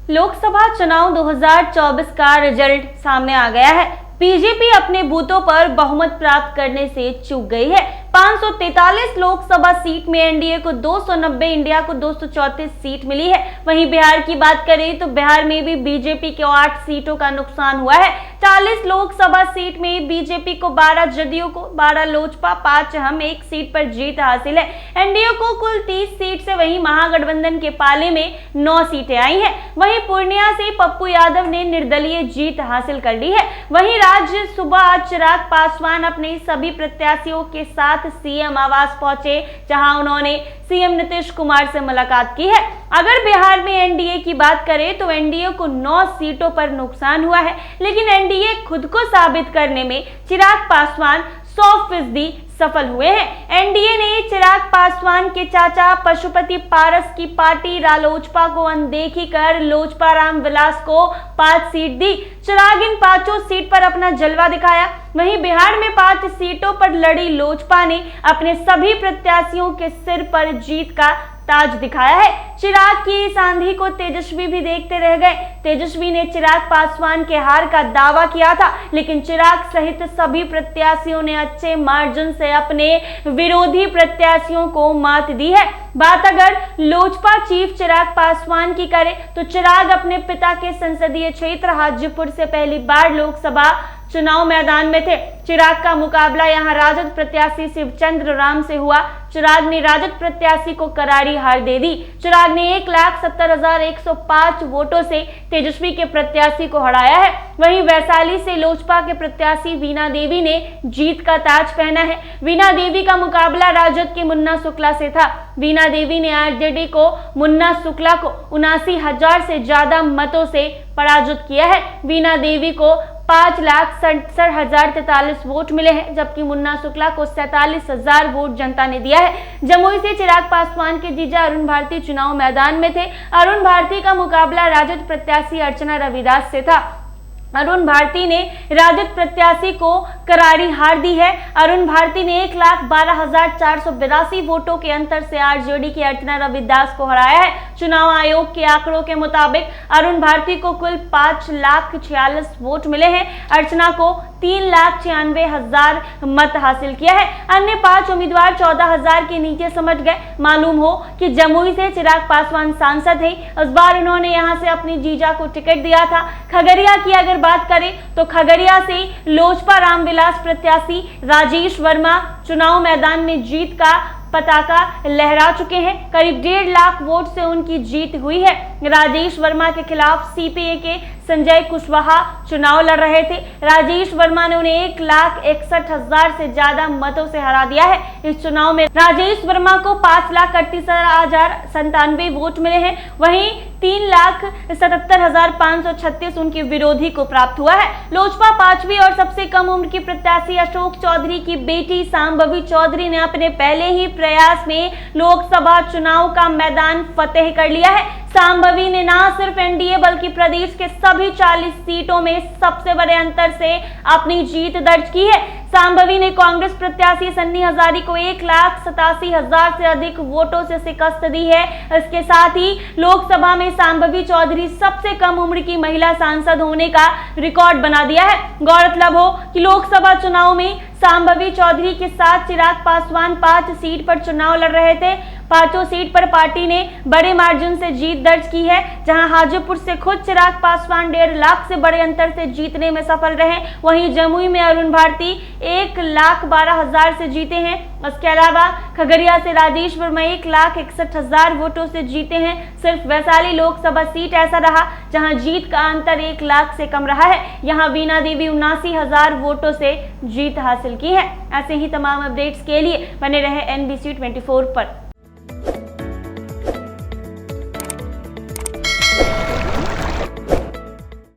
लोकसभा चुनाव 2024 का रिजल्ट सामने आ गया है। बीजेपी अपने बूथों पर बहुमत प्राप्त करने से चूक गई है। 543 लोकसभा सीट में एनडीए को 290, इंडिया को 234 सीट मिली है। वहीं बिहार की बात करें तो बिहार में भी बीजेपी को 8 सीटों का नुकसान हुआ है। 40 लोकसभा सीट में बीजेपी को 12, जदयू को 12, लोजपा 5, हम 1 सीट पर जीत हासिल है। एनडीए को कुल 30 सीट से वहीं महागठबंधन के पाले में 9 सीटें आई हैं। वहीं पूर्णिया से पप्पू यादव ने निर्दलीय जीत हासिल कर ली है। वहीं राज्य सुबह आज चिराग पासवान अपने सभी प्रत्याशियों के साथ सीएम आवास पहुंचे, जहां उन्होंने सीएम नीतीश कुमार से मुलाकात की है। अगर बिहार में एनडीए की बात करें तो एनडीए को 9 सीटों पर नुकसान हुआ है, लेकिन एनडीए खुद को साबित करने में चिराग पासवान 100% सफल हुए हैं। एनडीए ने चिराग पासवान के चाचा पशुपति पारस की पार्टी रालोजपा को अनदेखी कर लोजपा राम विलास को 5 सीट दी। चिराग इन 5 सीट पर अपना जलवा दिखाया। वहीं बिहार में 5 सीटों पर लड़ी लोजपा ने अपने सभी प्रत्याशियों के सिर पर जीत का ताज दिखाया है। चिराग की इस आंधी को तेजस्वी भी देखते रह गए। तेजस्वी ने चिराग पासवान के हार का दावा किया था, लेकिन चिराग सहित सभी प्रत्याशियों ने अच्छे मार्जिन से अपने विरोधी प्रत्याशियों को मात दी है। बात अगर लोजपा चीफ चिराग पासवान की करे तो चिराग अपने पिता के संसदीय क्षेत्र हाजीपुर से पहली बार लोकसभा चुनाव मैदान में थे। चिराग का मुकाबला यहां राजद प्रत्याशी शिवचंद्र राम से हुआ। चिराग ने राजद प्रत्याशी को करारी हार दे दी। चिराग ने 1,70,105 वोटों से तेजस्वी के प्रत्याशी को हराया है। वहीं वैशाली से लोजपा के प्रत्याशी वीणा देवी ने जीत का ताज पहना है। वीणा देवी का मुकाबला राजद के मुन्ना शुक्ला से था। वीणा देवी ने आरजेडी को मुन्ना शुक्ला को 79,000 से ज्यादा मतों से पराजित किया है। वीणा देवी को 5,67,043 वोट मिले हैं, जबकि मुन्ना शुक्ला को 47,000 वोट जनता ने दिया है। जमुई से चिराग पासवान के जीजा अरुण भारती चुनाव मैदान में थे। अरुण भारती का मुकाबला राजद प्रत्याशी अर्चना रविदास से था। अरुण भारती ने राजद प्रत्याशी को करारी हार दी है। अरुण भारती ने 1,12,482 वोटों के अंतर से आरजेडी की अर्चना रविदास को हराया है। चुनाव आयोग के आंकड़ों के मुताबिक अरुण भारती को कुल 5,46,000 वोट मिले हैं। अर्चना को 3,96,000 मत हासिल किया है। अन्य 5 उम्मीदवार 14,000 के नीचे समझ गए। मालूम हो कि जमुई से चिराग पासवान सांसद है। इस बार उन्होंने यहां से अपनी जीजा को टिकट दिया था। खगड़िया की अगर बात करें तो खगड़िया से लोजपा रामविलास प्रत्याशी राजेश वर्मा चुनाव मैदान में जीत का पताका लहरा चुके हैं। करीब 1.5 लाख वोट से उनकी जीत हुई है। राजेश वर्मा के खिलाफ सीपीए के संजय कुशवाहा चुनाव लड़ रहे थे। राजेश वर्मा ने उन्हें 1,61,000 से ज्यादा मतों से हरा दिया है। इस चुनाव में राजेश वर्मा को 5,38,097 वोट मिले हैं। वहीं 3,77,536 उनके विरोधी को प्राप्त हुआ है। लोजपा 5वीं और सबसे कम उम्र की प्रत्याशी अशोक चौधरी की बेटी सांभवी चौधरी ने अपने पहले ही प्रयास में लोकसभा चुनाव का मैदान फतेह कर लिया है। सांभवी ने न सिर्फ एनडीए बल्कि प्रदेश के सभी 40 सीटों में सबसे बड़े अंतर से अपनी जीत दर्ज की है। सांभवी ने कांग्रेस प्रत्याशी सन्नी हजारी को 1,87,000 से अधिक वोटों से शिकस्त दी है। इसके साथ ही लोकसभा में सांभवी चौधरी सबसे कम उम्र की महिला सांसद होने का रिकॉर्ड बना दिया है। गौरतलब हो कि लोकसभा चुनाव में सांभवी चौधरी के साथ चिराग पासवान 5 सीट पर चुनाव लड़ रहे थे। 5 सीट पर पार्टी ने बड़े मार्जिन से जीत दर्ज की है, जहां हाजीपुर से खुद चिराग पासवान 1.5 लाख से बड़े अंतर से जीतने में सफल रहे। वहीं जमुई में अरुण भारती 1,12,000 से जीते हैं। इसके अलावा खगड़िया से राजेश वर्मा 1,61,000 वोटों से जीते हैं। सिर्फ वैशाली लोकसभा सीट ऐसा रहा जहां जीत का अंतर 1 लाख से कम रहा है। यहां वीणा देवी 79,000 वोटों से जीत हासिल की है। ऐसे ही तमाम अपडेट्स के लिए बने रहे NBC 24 पर।